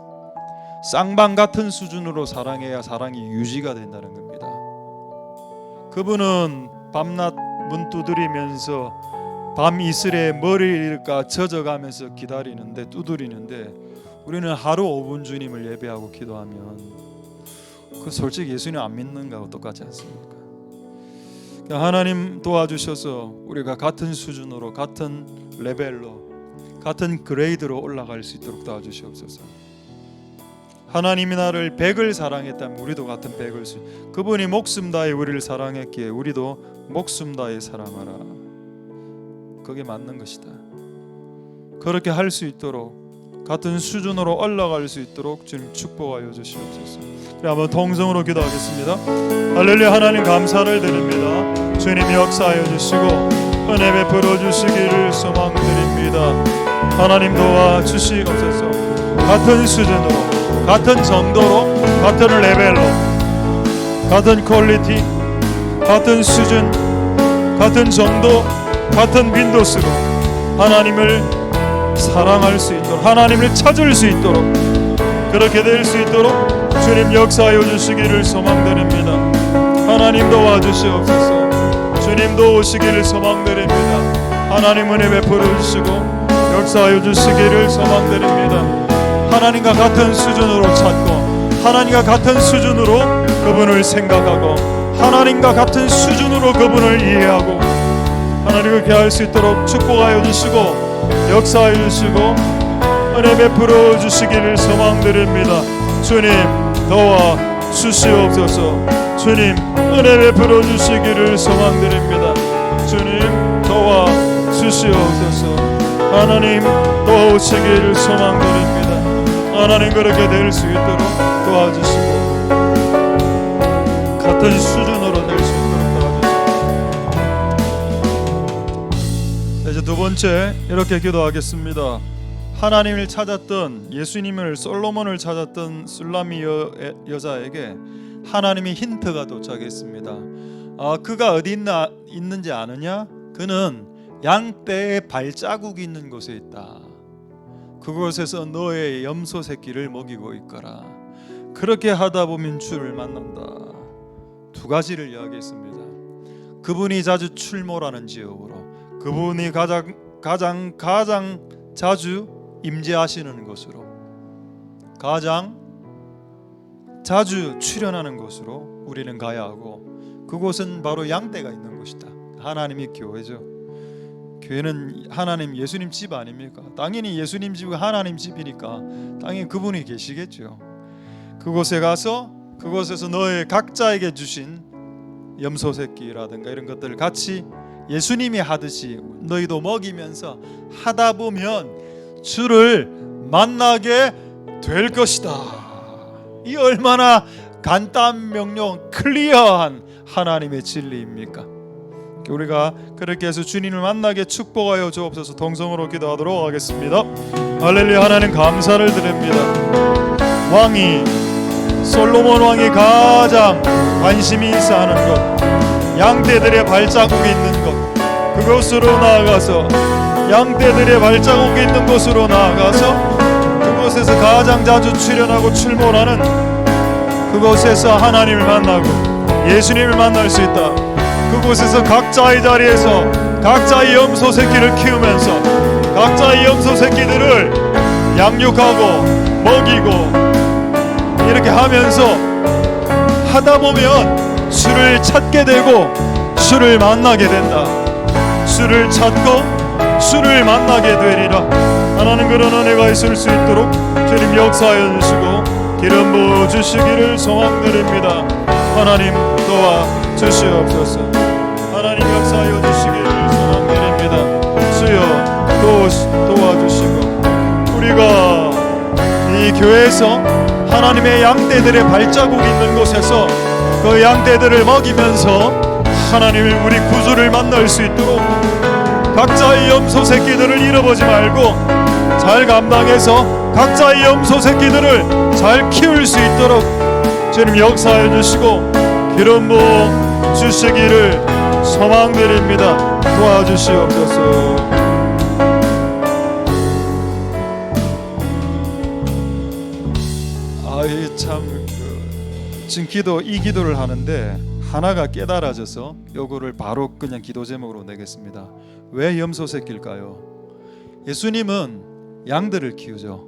쌍방 같은 수준으로 사랑해야 사랑이 유지가 된다는 겁니다. 그분은 밤낮 문 두드리면서 밤 이슬에 머리를 젖어가면서 기다리는데, 두드리는데, 우리는 하루 5분 주님을 예배하고 기도하면 그 솔직히 예수님 안 믿는 거하고 똑같지 않습니까? 하나님 도와주셔서 우리가 같은 수준으로, 같은 레벨로, 같은 그레이드로 올라갈 수 있도록 도와주시옵소서. 하나님이 나를 100을 사랑했다면 우리도 같은 100을 그분이 목숨 다해 우리를 사랑했기에 우리도 목숨 다해 사랑하라. 그게 맞는 것이다. 그렇게 할 수 있도록, 같은 수준으로 올라갈 수 있도록 주님 축복하여 주시옵소서. 한번 통성으로 기도하겠습니다. 할렐루야. 하나님 감사를 드립니다. 주님 역사하여 주시고 은혜 베풀어 주시기를 소망드립니다. 하나님 도와주시옵소서. 같은 수준으로, 같은 정도로, 같은 레벨로, 같은 퀄리티, 같은 수준, 같은 정도, 같은 빈도수로 하나님을 사랑할 수 있도록, 하나님을 찾을 수 있도록, 그렇게 될 수 있도록 주님 역사하여 주시기를 소망드립니다. 하나님 도와주시옵소서. 주님도 오시기를 소망드립니다. 하나님 은혜 베풀어 주시고 역사하여 주시기를 소망드립니다. 하나님과 같은 수준으로 찾고, 하나님과 같은 수준으로 그분을 생각하고, 하나님과 같은 수준으로 그분을 이해하고, 하나님 그렇게 할 수 있도록 축복하여 주시고 역사하여 주시고 은혜 베풀어 주시기를 소망드립니다. 주님 도와 주시옵소서. 주님 은혜 베풀어 주시기를 소망드립니다. 주님 도와 주시옵소서. 하나님 도우시기를 소망드립니다. 하나님 그렇게 될 수 있도록 도와주시고 같은 수준으로 될 수 있도록 도와주시고. 이제 두 번째 이렇게 기도하겠습니다. 하나님을 찾았던, 예수님을, 솔로몬을 찾았던 술라미 여자에게 하나님의 힌트가 도착했습니다. 그가 어디 있는지 아느냐? 그는 양떼의 발자국이 있는 곳에 있다. 그곳에서 너의 염소 새끼를 먹이고 있거라. 그렇게 하다 보면 주를 만난다. 두 가지를 이야기했습니다. 그분이 자주 출몰하는 지역으로, 그분이 가장 자주 임재하시는 곳으로, 가장 자주 출현하는 곳으로 우리는 가야 하고, 그곳은 바로 양떼가 있는 곳이다. 하나님의 교회죠. 교회는 하나님, 예수님 집 아닙니까? 당연히 예수님 집이 하나님 집이니까 당연히 그분이 계시겠죠. 그곳에 가서 그곳에서 너의 각자에게 주신 염소 새끼라든가 이런 것들을 같이 예수님이 하듯이 너희도 먹이면서 하다 보면 주를 만나게 될 것이다. 이 얼마나 간단 명령, 클리어한 하나님의 진리입니까? 우리가 그렇게 해서 주님을 만나게 축복하여 주옵소서. 동성으로 기도하도록 하겠습니다. 할렐루야. 하나님 감사를 드립니다. 왕이, 솔로몬 왕이 가장 관심이 있어 하는 곳, 양떼들의 발자국이 있는 곳, 그곳으로 나아가서, 양떼들의 발자국이 있는 곳으로 나아가서 그곳에서 가장 자주 출현하고 출몰하는 그곳에서 하나님을 만나고 예수님을 만날 수 있다. 그곳에서 각자의 자리에서 각자의 염소 새끼를 키우면서 각자의 염소 새끼들을 양육하고 먹이고 이렇게 하면서 하다 보면 술을 찾게 되고 술을 만나게 된다. 술을 찾고 술을 만나게 되리라. 하나님 그런 은혜가 있을 수 있도록 주님 역사하여 주시고 기름 부어 주시기를 소망드립니다. 하나님 도와주시옵소서. 하나님 역사하여 주시기를 소망드립니다. 주여 도와주시고 우리가 이 교회에서 하나님의 양떼들의 발자국 있는 곳에서 그 양떼들을 먹이면서 하나님의 우리 구주를 만날 수 있도록 각자의 염소 새끼들을 잃어보지 말고 잘 감당해서 각자의 염소 새끼들을 잘 키울 수 있도록 주님 역사해 주시고 기름 부어 주시기를 소망드립니다. 도와주시옵소서. 지금 이 기도를 하는데 하나가 깨달아져서 요거를 바로 그냥 기도 제목으로 내겠습니다. 왜 염소 새끼일까요? 예수님은 양들을 키우죠.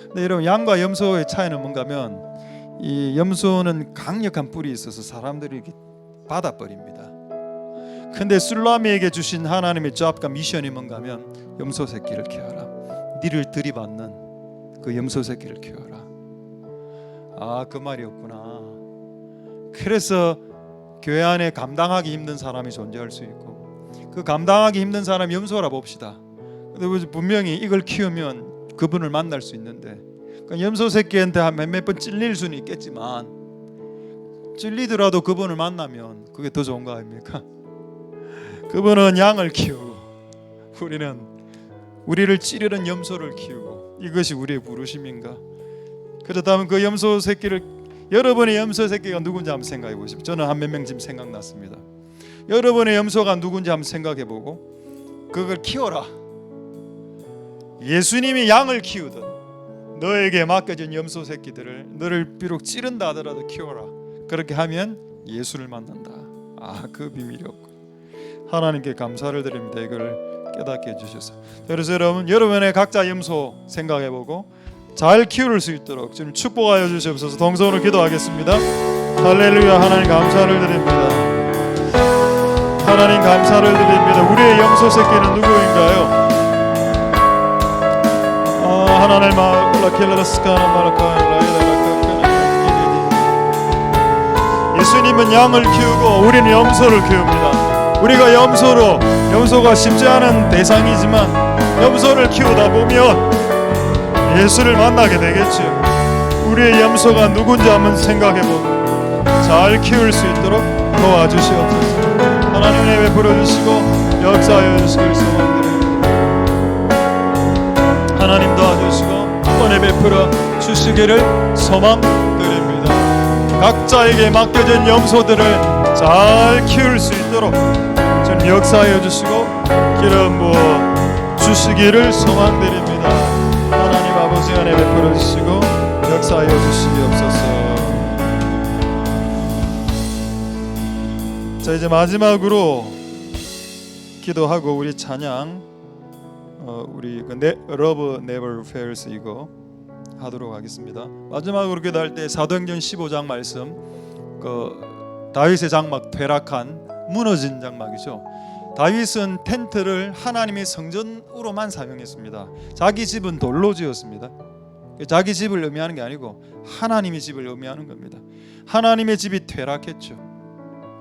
근데 여러분 양과 염소의 차이는 뭔가면 이 염소는 강력한 뿔이 있어서 사람들이 이렇게 받아버립니다. 근데 술라미에게 주신 하나님의 잡과 미션이 뭔가면 염소 새끼를 키워라. 니를 들이받는 그 염소 새끼를 키워라. 아, 그 말이었구나. 그래서 교회 안에 감당하기 힘든 사람이 존재할 수 있고 그 감당하기 힘든 사람이 염소라 봅시다. 근데 분명히 이걸 키우면 그분을 만날 수 있는데 그러니까 염소 새끼한테 몇 번 찔릴 수는 있겠지만 찔리더라도 그분을 만나면 그게 더 좋은 거 아닙니까? 그분은 양을 키우고 우리는 우리를 찌르는 염소를 키우고 이것이 우리의 부르심인가? 그렇다면 그 염소 새끼를 여러분의 염소 새끼가 누군지 한번 생각해 보십시오. 저는 한 몇 명 지금 생각났습니다. 여러분의 염소가 누군지 한번 생각해 보고 그걸 키워라. 예수님이 양을 키우듯 너에게 맡겨진 염소 새끼들을 너를 비록 찌른다 하더라도 키워라. 그렇게 하면 예수를 만난다. 아, 그 비밀이었고 하나님께 감사를 드립니다. 이걸 깨닫게 해주셔서. 그래서 여러분의 각자 염소 생각해 보고 잘 키울 수 있도록 주님 축복하여 주시옵소서. 동성으로 기도하겠습니다. 할렐루야. 하나님 감사를 드립니다. 하나님 감사를 드립니다. 우리의 염소 새끼는 누구인가요? 하나님 예수님은 양을 키우고 우리는 염소를 키웁니다. 우리가 염소가 쉽지 않은 대상이지만 염소를 키우다 보면 예수를 만나게 되겠죠. 우리의 염소가 누군지 한번 생각해보고 잘 키울 수 있도록 도와주시옵소서. 하나님 은혜 베풀어 주시고 역사하여 주시길 소망드립니다. 하나님 도와주시고 은혜 베풀어 주시기를 소망드립니다. 각자에게 맡겨진 염소들을 잘 키울 수 있도록 좀 역사하여 주시고 기름 부어 주시기를 소망드립니다. 하나님 아버지 은혜 베풀어 주시고 역사하여 주시옵소서. 자, 이제 마지막으로 기도하고 우리 찬양 우리 Love Never Fails 이거 하도록 하겠습니다. 마지막으로 기도할 때 사도행전 15장 말씀 다윗의 장막 퇴락한 무너진 장막이죠. 다윗은 텐트를 하나님의 성전으로만 사용했습니다. 자기 집은 돌로 지었습니다. 자기 집을 의미하는 게 아니고 하나님의 집을 의미하는 겁니다. 하나님의 집이 퇴락했죠.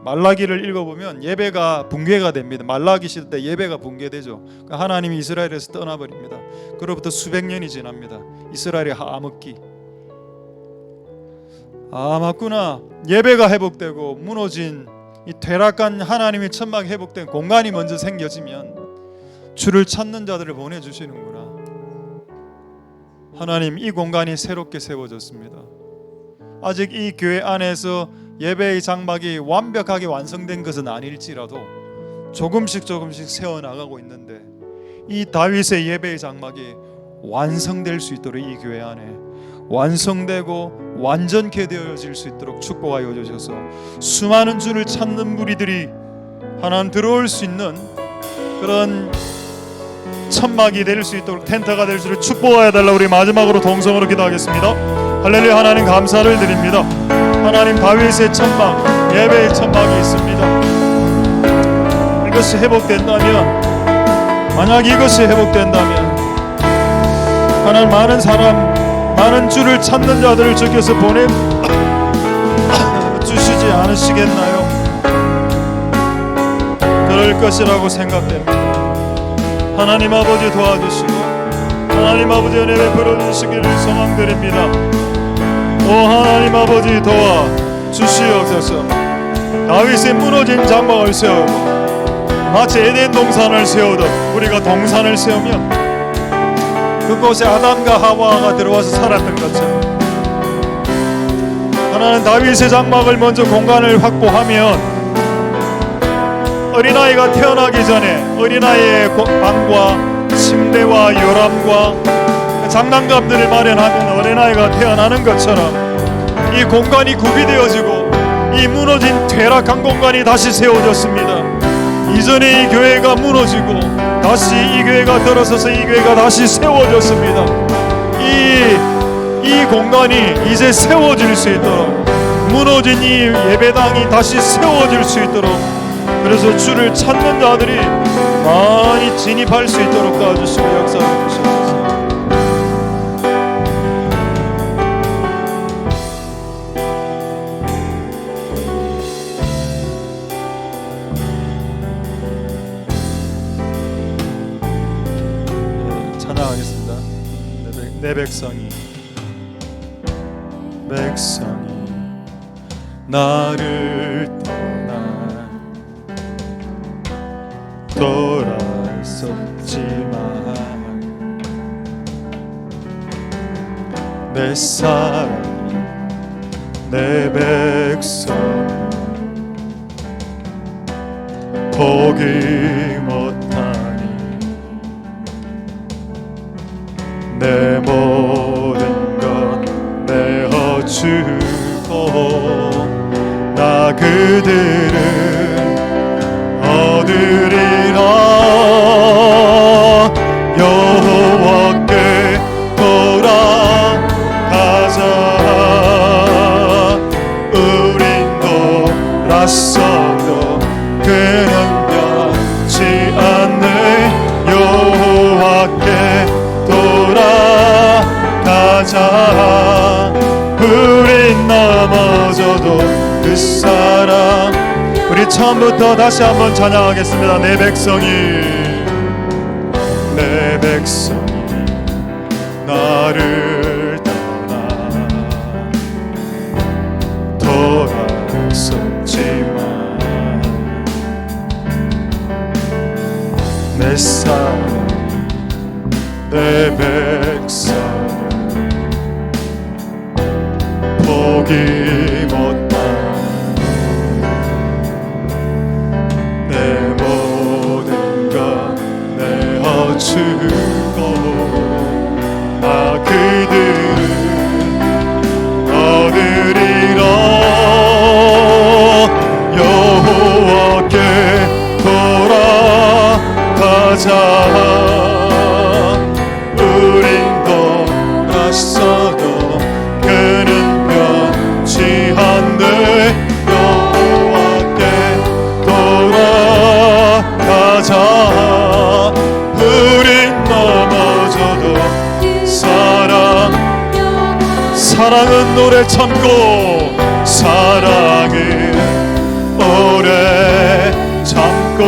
말라기를 읽어보면 예배가 붕괴가 됩니다. 말라기 시대 때 예배가 붕괴되죠. 하나님이 이스라엘에서 떠나버립니다. 그로부터 수백 년이 지납니다. 이스라엘이 암흑기. 맞구나. 예배가 회복되고 무너진 이 퇴락한 하나님의 천막이 회복된 공간이 먼저 생겨지면 주를 찾는 자들을 보내주시는구나. 하나님, 이 공간이 새롭게 세워졌습니다. 아직 이 교회 안에서 예배의 장막이 완벽하게 완성된 것은 아닐지라도 조금씩 세워나가고 있는데 이 다윗의 예배의 장막이 완성될 수 있도록 이 교회 안에 완성되고 완전케 되어질 수 있도록 축복하여 주셔서 수많은 주를 찾는 무리들이 하나님 들어올 수 있는 그런 천막이 될 수 있도록, 텐트가 될 수 있도록 축복하여 달라. 우리 마지막으로 동성으로 기도하겠습니다. 할렐루야. 하나님 감사를 드립니다. 하나님 다윗의 천막, 예배의 천막이 있습니다. 이것이 회복된다면, 만약 이것이 회복된다면 하나님 많은 사람, 많은 주를 찾는 자들을 주께서 보내 주시지 않으시겠나요? 그럴 것이라고 생각됩니다. 하나님 아버지 도와주시고 하나님 아버지 은혜 베풀어 주시기를 소망드립니다. 오 하나님 아버지 도와주시옵소서. 다윗의 무너진 장막을 세우고 마치 에덴 동산을 세우듯 우리가 동산을 세우면 그곳에 아담과 하와가 들어와서 살았던 것처럼 하나는 다윗의 장막을 먼저 공간을 확보하면 어린아이가 태어나기 전에 어린아이의 방과 침대와 요람과 장난감들을 마련하면 어린아이가 태어나는 것처럼 이 공간이 구비되어지고 이 무너진 퇴락한 공간이 다시 세워졌습니다. 이전에 이 교회가 무너지고 다시 이 교회가 들어서서 이 교회가 다시 세워졌습니다. 이 공간이 이제 세워질 수 있도록, 무너진 이 예배당이 다시 세워질 수 있도록, 그래서 주를 찾는 자들이 많이 진입할 수 있도록 도와주시고 역사해 주시옵소서. 찬양하겠습니다. 내 백성이 나를 돌아섰지만 내 사랑 내 백성 포기 못하니 내 모든 것 내어주고 나 그들을 얻으리라. 여호와께 돌아가자. 우린 돌았어도 그는 변치 않네. 여호와께 돌아가자. 우린 넘어져도 그 사랑. 우리 처음부터 다시 한번 찬양하겠습니다. 내 백성이 나를 떠나 돌아섰지만 내 사랑 내 백성 포기 못한 내 모든 것 내어주고 나 그들을 얻으리라. 여호와께 돌아가자. 우린 돌았어도 그는 변치 않네. 여호와께 돌아가자. 우린 넘어져도 사랑은 오래 참고 사랑은 오래 참고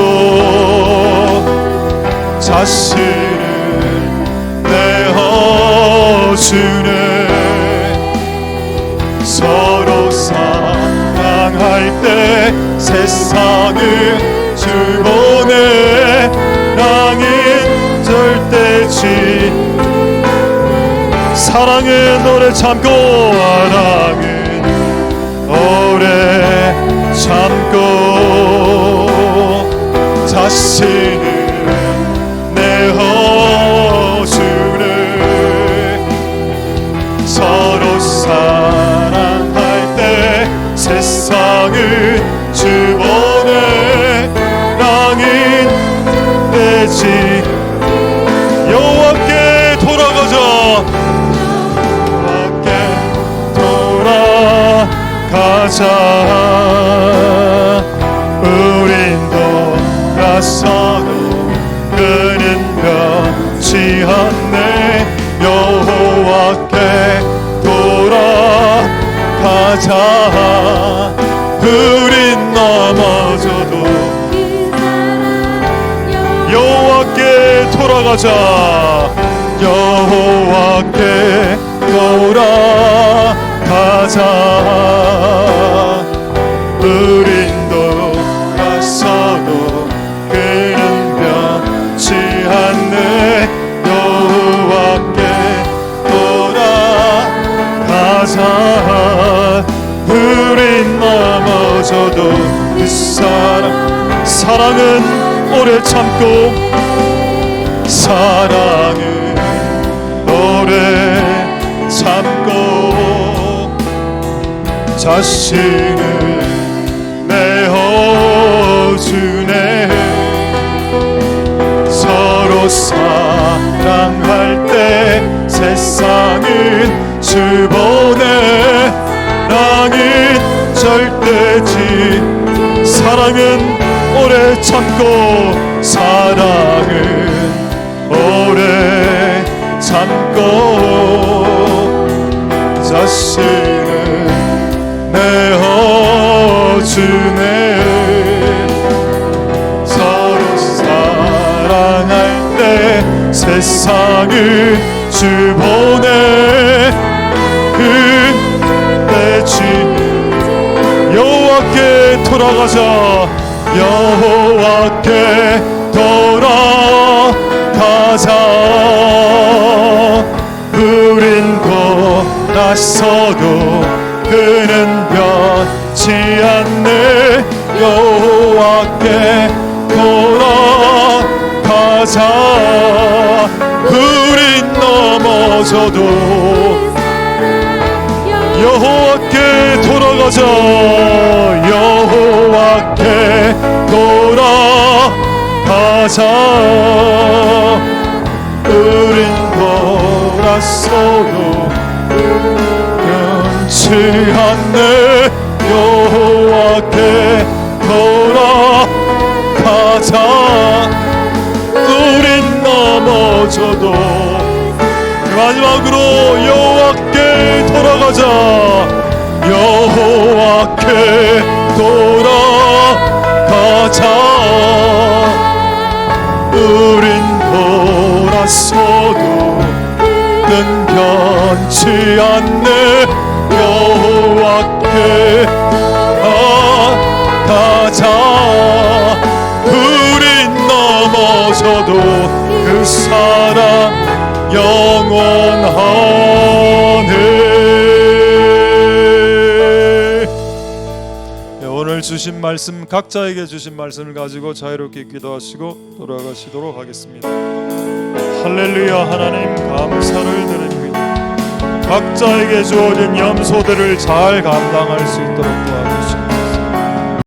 자신을 내어주네. 서로 사랑할 때 세상을 주보내. 사랑은 절대치 사랑은 오래 참고 사랑은 오래 참고 자신을 내어주네. 서로 사랑할 때 세상을 주보내 낭인 되지. 여호와께 돌아가자. 여호와께 돌아가자. 우린 돌아서도 그는 변치 않네. 여호와께 돌아가자. 우린 넘어져도 여호와께 돌아가자. 여호와께 돌아가자. 우린 돌아서도 그는 변치 않네. 여호와께 돌아가자. 우린 넘어져도 그 사랑은 오래 참고, 사랑은 오래 참고 자신을 내어주네. 서로 사랑할 때 세상은 주보내 낭인 절대지. 사랑은 오래 참고, 사랑은 오래 참고 자신을 내어주네. 서로 사랑할 때 세상을 주보내 끝내지. 여호와께 돌아가자. 여호와께 돌아가자. 우린 돌아서도 그는 변치 않네. 여호와께 돌아가자. 우린 넘어져도 여호와께 돌아가자. 여호와께 돌아가자. 우린 돌아서도 변치 않네. 여호와께 돌아가자. 우린 넘어져도 마지막으로 여호와께 돌아가자. 여호와께 돌아가자. 우린 돌아서도 는 변치 않네. 여호와께 가자. 우린 넘어져도 그 사랑 영원하네. 오늘 주신 말씀, 각자에게 주신 말씀을 가지고 자유롭게 기도하시고 돌아가시도록 하겠습니다. 할렐루야. 하나님 감사를 드립니다. 각자에게 주어진 염소들을 잘 감당할 수 있도록 도와주시고